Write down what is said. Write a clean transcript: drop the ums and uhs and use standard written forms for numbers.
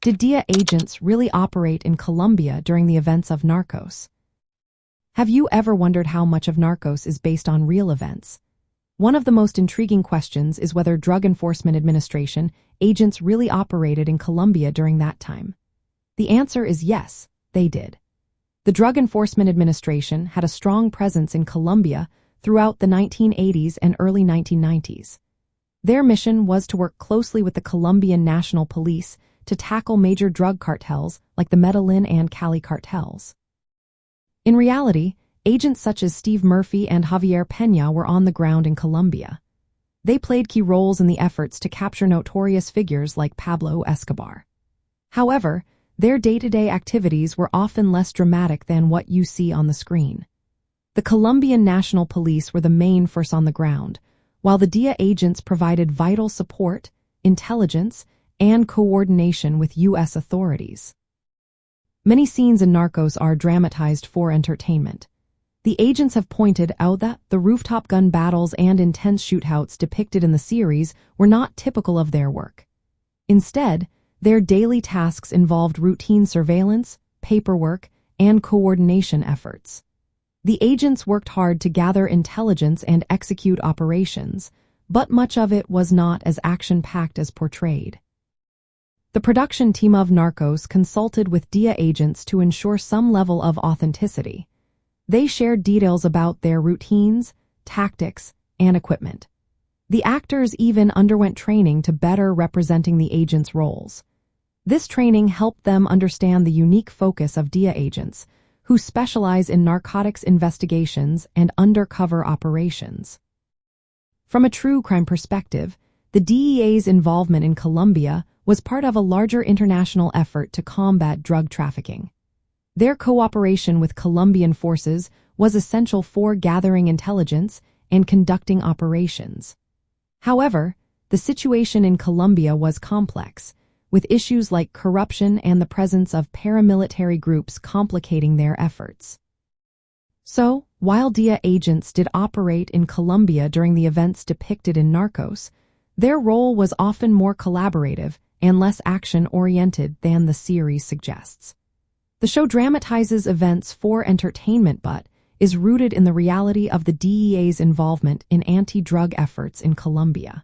Did DEA agents really operate in Colombia during the events of Narcos? Have you ever wondered how much of Narcos is based on real events? One of the most intriguing questions is whether Drug Enforcement Administration agents really operated in Colombia during that time. The answer is yes, they did. The Drug Enforcement Administration had a strong presence in Colombia throughout the 1980s and early 1990s. Their mission was to work closely with the Colombian National Police to tackle major drug cartels like the Medellín and Cali cartels. In reality, agents such as Steve Murphy and Javier Peña were on the ground in Colombia. They played key roles in the efforts to capture notorious figures like Pablo Escobar. However, their day-to-day activities were often less dramatic than what you see on the screen. The Colombian National Police were the main force on the ground, while the DEA agents provided vital support, intelligence, and coordination with U.S. authorities. Many scenes in Narcos are dramatized for entertainment. The agents have pointed out that the rooftop gun battles and intense shootouts depicted in the series were not typical of their work. Instead, their daily tasks involved routine surveillance, paperwork, and coordination efforts. The agents worked hard to gather intelligence and execute operations, but much of it was not as action-packed as portrayed. The production team of Narcos consulted with DEA agents to ensure some level of authenticity. They shared details about their routines, tactics, and equipment. The actors even underwent training to better representing the agents' roles. This training helped them understand the unique focus of DEA agents, who specialize in narcotics investigations and undercover operations. From a true crime perspective, the DEA's involvement in Colombia was part of a larger international effort to combat drug trafficking. Their cooperation with Colombian forces was essential for gathering intelligence and conducting operations. However, the situation in Colombia was complex, with issues like corruption and the presence of paramilitary groups complicating their efforts. So, while DEA agents did operate in Colombia during the events depicted in Narcos, their role was often more collaborative and less action-oriented than the series suggests. The show dramatizes events for entertainment but is rooted in the reality of the DEA's involvement in anti-drug efforts in Colombia.